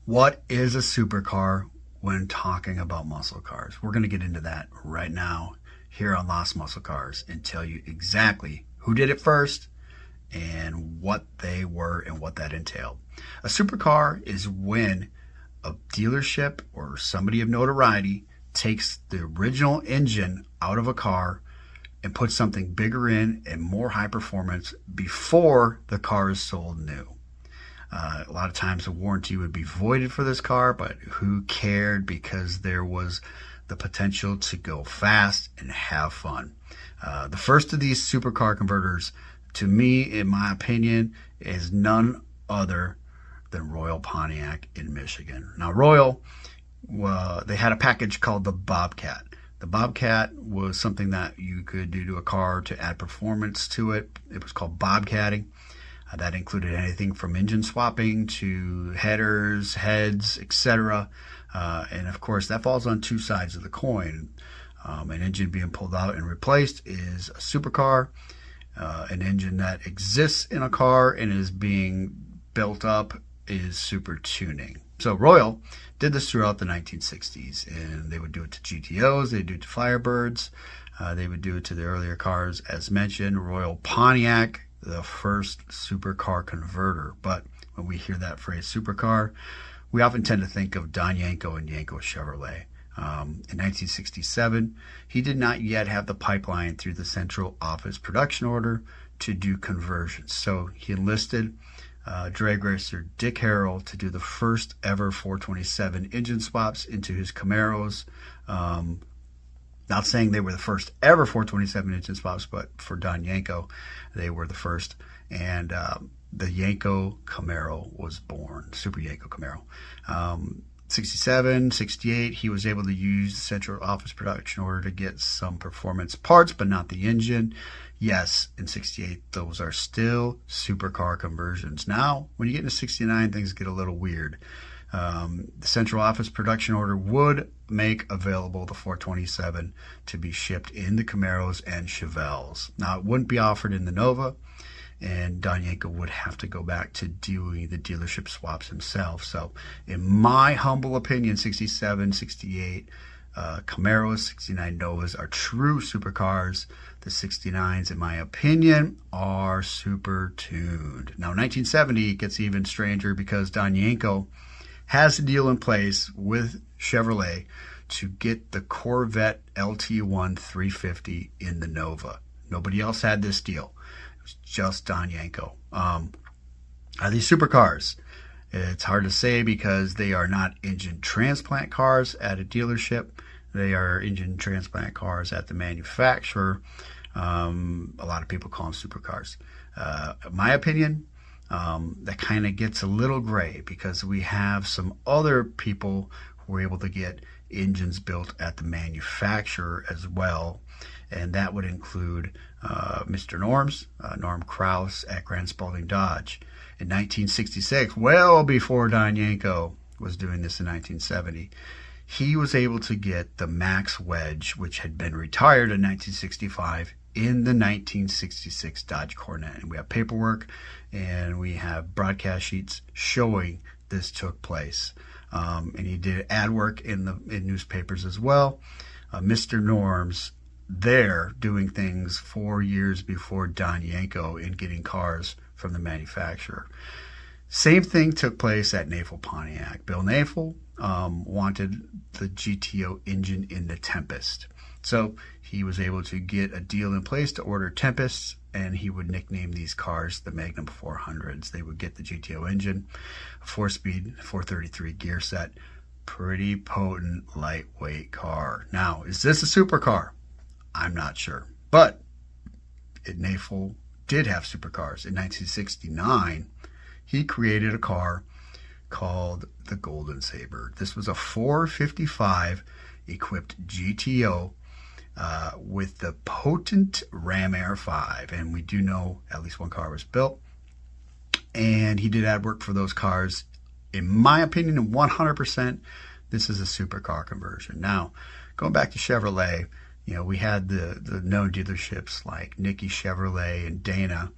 What is a supercar when talking about muscle cars? We're going to get into that right now here on Lost Muscle Cars and tell you exactly who did it first and what they were and what that entailed. A supercar is when a dealership or somebody of notoriety takes the original engine out of a car and puts something bigger in and more high performance before the car is sold new. A lot of times the warranty would be voided for this car, but who cared, because there was the potential to go fast and have fun. The first of these supercar converters, to me, in my opinion, is none other than Royal Pontiac in Michigan. Now, Royal, they had a package called the Bobcat. The Bobcat was something that you could do to a car to add performance to it. It was called bobcatting. That included anything from engine swapping to headers, heads, etc. And of course, that falls on two sides of the coin. An engine being pulled out and replaced is a supercar. An engine that exists in a car and is being built up is super tuning. So Royal did this throughout the 1960s, and they would do it to GTOs, they'd do it to Firebirds, they would do it to the earlier cars, as mentioned, Royal Pontiac, the first supercar converter. But when we hear that phrase supercar, we often tend to think of Don Yenko and Yenko Chevrolet. In 1967, he did not yet have the pipeline through the central office production order to do conversions. So he enlisted drag racer Dick Harrell to do the first ever 427 engine swaps into his Camaros. Not saying they were the first ever 427 engine swaps, but for Don Yenko, they were the first. And the Yenko Camaro was born, Super Yenko Camaro. 67, 68, he was able to use the central office production order to get some performance parts, but not the engine. Yes, in 68, those are still supercar conversions. Now, when you get into 69, things get a little weird. The central office production order would make available the 427 to be shipped in the Camaros and Chevelles. Now, it wouldn't be offered in the Nova, and Don Yenko would have to go back to doing the dealership swaps himself. So in my humble opinion, 67, 68 Camaros, 69 Novas are true supercars. The 69s, in my opinion, are super tuned. Now, 1970 gets even stranger because Don Yenko has a deal in place with Chevrolet to get the Corvette LT1 350 in the Nova. Nobody else had this deal. Just Don Yenko. Are these supercars? It's hard to say because they are not engine transplant cars at a dealership. They are engine transplant cars at the manufacturer. A lot of people call them supercars. In my opinion, that kind of gets a little gray because we have some other people who were able to get engines built at the manufacturer as well. And that would include Mr. Norm Kraus at Grand Spalding Dodge. In 1966, well before Don Yenko was doing this in 1970, he was able to get the Max Wedge, which had been retired in 1965, in the 1966 Dodge Coronet. And we have paperwork and we have broadcast sheets showing this took place. And he did ad work in newspapers as well. Mr. Norm's there doing things 4 years before Don Yenko in getting cars from the manufacturer. Same thing took place at Nafel Pontiac. Bill Nafel wanted the GTO engine in the Tempest. So he was able to get a deal in place to order Tempests, and he would nickname these cars the Magnum 400s. They would get the GTO engine, a 4-speed, 433 gear set, pretty potent, lightweight car. Now, is this a supercar? I'm not sure. But Nafel did have supercars. In 1969, he created a car called the Golden Sabre. This was a 455 equipped GTO with the potent Ram Air 5. And we do know at least one car was built. And he did ad work for those cars. In my opinion, 100%, this is a supercar conversion. Now, going back to Chevrolet, you know, we had the known dealerships like Nickey Chevrolet and Dana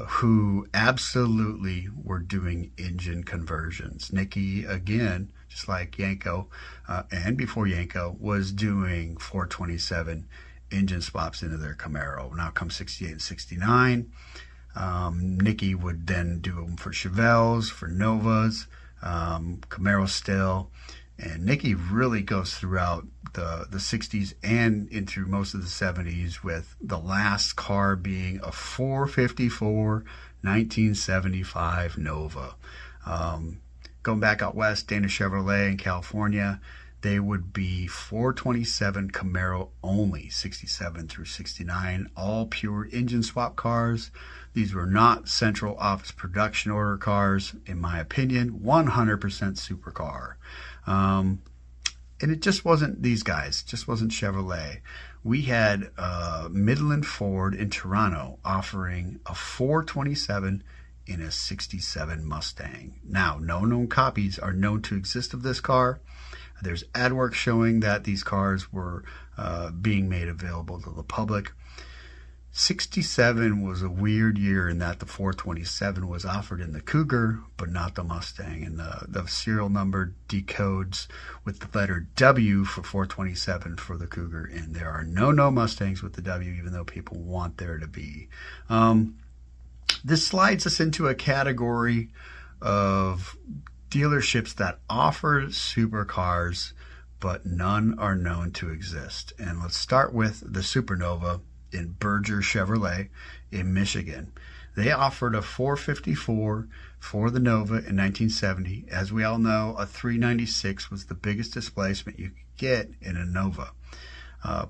who absolutely were doing engine conversions. Nickey, again, just like Yenko, and before Yenko, was doing 427 engine swaps into their Camaro. Now come 68 and 69. Nickey would then do them for Chevelles, for Novas, Camaro still. And Nickey really goes throughout the 60s and into most of the 70s, with the last car being a 454 1975 Nova. Going back out west, Dana Chevrolet in California, they would be 427 Camaro only, 67 through 69, all pure engine swap cars. These were not central office production order cars, in my opinion, 100% supercar. And it just wasn't these guys, just wasn't Chevrolet. We had Midland Ford in Toronto offering a 427 in a 67 Mustang. Now, no known copies are known to exist of this car. There's ad work showing that these cars were being made available to the public. 67 was a weird year in that the 427 was offered in the Cougar, but not the Mustang. And the serial number decodes with the letter W for 427 for the Cougar. And there are no Mustangs with the W, even though people want there to be. This slides us into a category of dealerships that offer supercars, but none are known to exist. And let's start with the Supernova in Berger Chevrolet in Michigan. They offered a 454 for the Nova in 1970. As we all know, a 396 was the biggest displacement you could get in a Nova.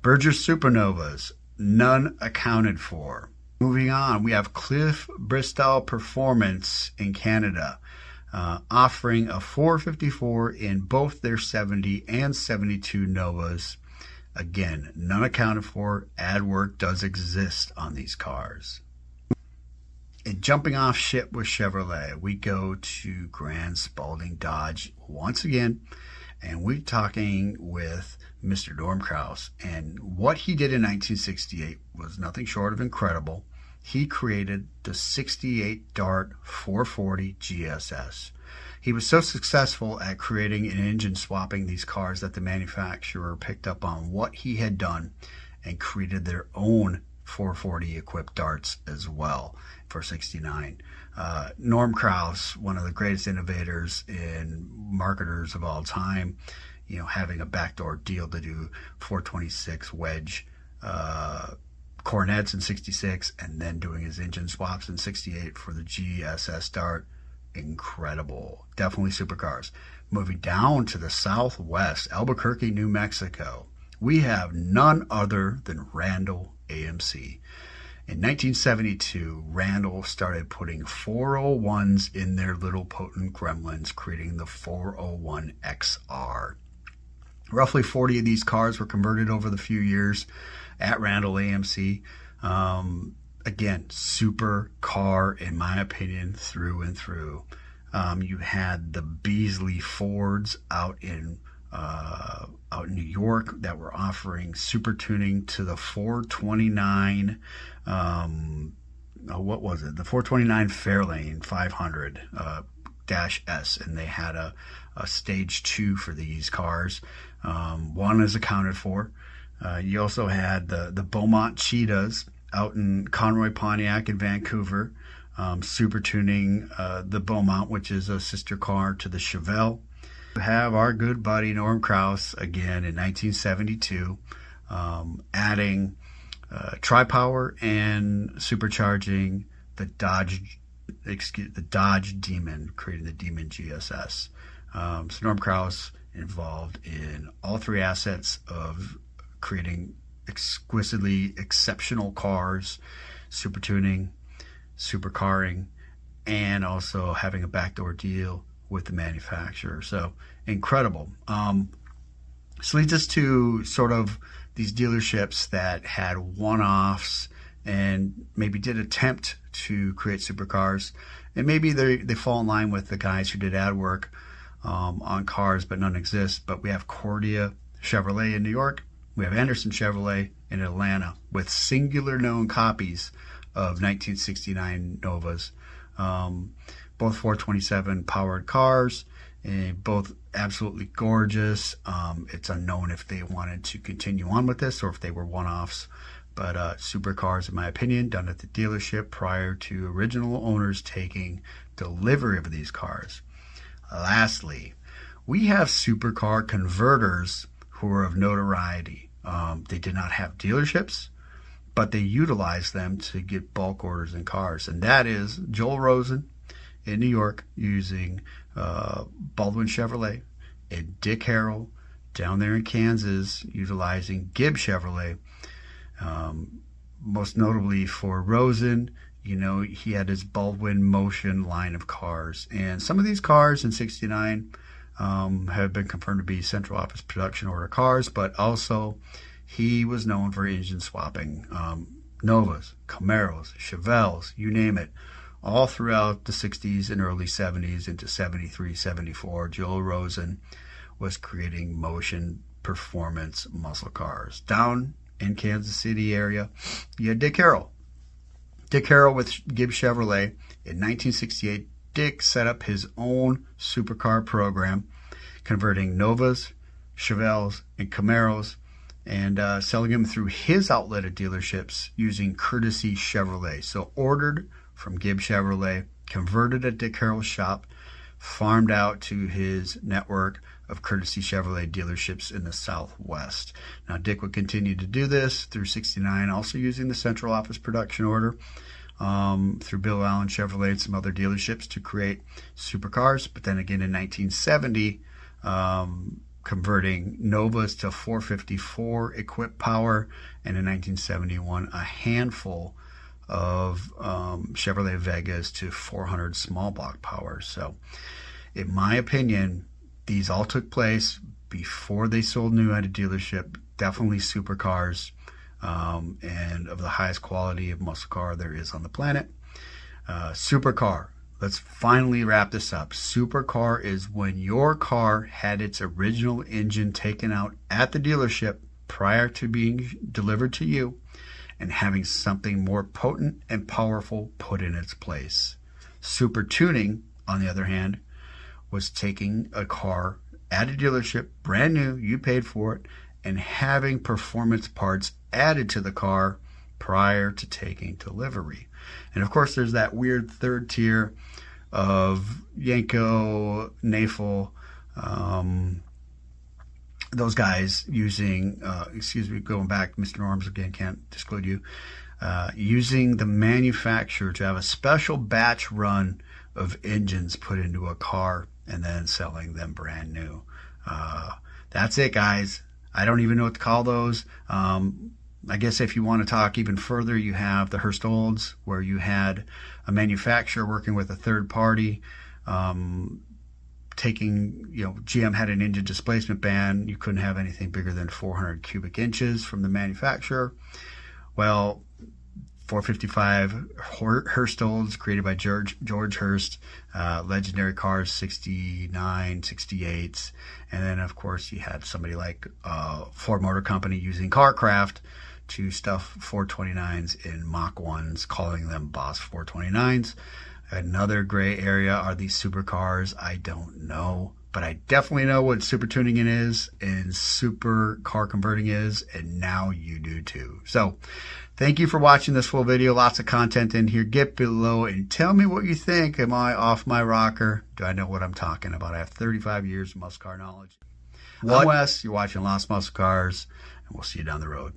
Berger Supernovas, none accounted for. Moving on, we have Cliff Bristol Performance in Canada, offering a 454 in both their 70 and 72 Novas. Again, none accounted for. Ad work does exist on these cars. And jumping off ship with Chevrolet, we go to Grand Spalding Dodge once again, and we're talking with Mr. Norm Kraus. And what he did in 1968 was nothing short of incredible. He created the 68 Dart 440 GSS. He was so successful at creating and engine swapping these cars that the manufacturer picked up on what he had done and created their own 440 equipped darts as well for 69. Norm Kraus, one of the greatest innovators and marketers of all time, you know, having a backdoor deal to do 426 wedge Cornets in 66 and then doing his engine swaps in 68 for the GSS Dart. Incredible. Definitely supercars. Moving down to the southwest, Albuquerque, New Mexico, we have none other than Randall AMC. In 1972, Randall started putting 401s in their little potent gremlins, creating the 401 XR. Roughly 40 of these cars were converted over the few years at Randall AMC. Again, super car, in my opinion, through and through. You had the Beasley Fords out in New York that were offering super tuning to the 429. What was it? The 429 Fairlane 500 -S, and they had a stage 2 for these cars. One is accounted for. You also had the Beaumont Cheetahs out in Royal Pontiac in Vancouver, super tuning the Beaumont, which is a sister car to the Chevelle. We have our good buddy Norm Kraus again in 1972, adding tri-power and supercharging the Dodge Demon, creating the Demon GSS. So Norm Kraus involved in all three assets of creating exquisitely exceptional cars, super tuning, supercarring, and also having a backdoor deal with the manufacturer. So incredible. This leads us to sort of these dealerships that had one-offs and maybe did attempt to create supercars, and maybe they fall in line with the guys who did ad work on cars, but none exist. But we have Cordia Chevrolet in New York. We have Anderson Chevrolet in Atlanta with singular known copies of 1969 Novas. Both 427 powered cars, and both absolutely gorgeous. It's unknown if they wanted to continue on with this or if they were one-offs, but supercars, in my opinion, done at the dealership prior to original owners taking delivery of these cars. Lastly, we have supercar converters who are of notoriety. They did not have dealerships, but they utilized them to get bulk orders in cars, and that is Joel Rosen in New York using Baldwin Chevrolet, and Dick Harrell down there in Kansas utilizing Gibb Chevrolet. Most notably for Rosen, you know, he had his Baldwin Motion line of cars, and some of these cars in '69 have been confirmed to be central office production order cars, but also he was known for engine swapping. Novas, Camaros, Chevelles, you name it. All throughout the 60s and early 70s into 73, 74, Joel Rosen was creating motion performance muscle cars. Down in Kansas City area, you had Dick Harrell. Dick Harrell with Gibb Chevrolet. In 1968, Dick set up his own supercar program, converting Novas, Chevelles, and Camaros, and selling them through his outlet at dealerships using Courtesy Chevrolet. So ordered from Gibb Chevrolet, converted at Dick Harrell's shop, farmed out to his network of Courtesy Chevrolet dealerships in the Southwest. Now, Dick would continue to do this through '69, also using the central office production order through Bill Allen Chevrolet and some other dealerships to create supercars. But then again in 1970, converting Novas to 454 equipped power, and in 1971, a handful of Chevrolet Vegas to 400 small block power. So in my opinion, these all took place before they sold new at a dealership. Definitely supercars, and of the highest quality of muscle car there is on the planet. Supercar, let's finally wrap this up. Supercar is when your car had its original engine taken out at the dealership prior to being delivered to you, and having something more potent and powerful put in its place. Super tuning, on the other hand, was taking a car at a dealership, brand new, you paid for it, and having performance parts added to the car prior to taking delivery. And of course, there's that weird third tier of Yenko, Nickey, those guys using, going back, Mr. Norms again, can't exclude you, using the manufacturer to have a special batch run of engines put into a car and then selling them brand new. That's it, guys. I don't even know what to call those. I guess if you want to talk even further, you have the Hurst Olds, where you had a manufacturer working with a third party, taking, GM had an engine displacement ban. You couldn't have anything bigger than 400 cubic inches from the manufacturer. Well, 455 Hurst Olds, created by George Hurst, legendary cars, 69, 68s. And then, of course, you had somebody like Ford Motor Company using CarCraft to stuff 429s in Mach 1s, calling them Boss 429s. Another gray area are these supercars. I don't know, but I definitely know what super tuning it is and super car converting is, and now you do too. So thank you for watching this full video. Lots of content in here. Get below and tell me what you think. Am I off my rocker? Do I know what I'm talking about? I have 35 years of muscle car knowledge. I'm Wes. You're watching Lost Muscle Cars, and we'll see you down the road.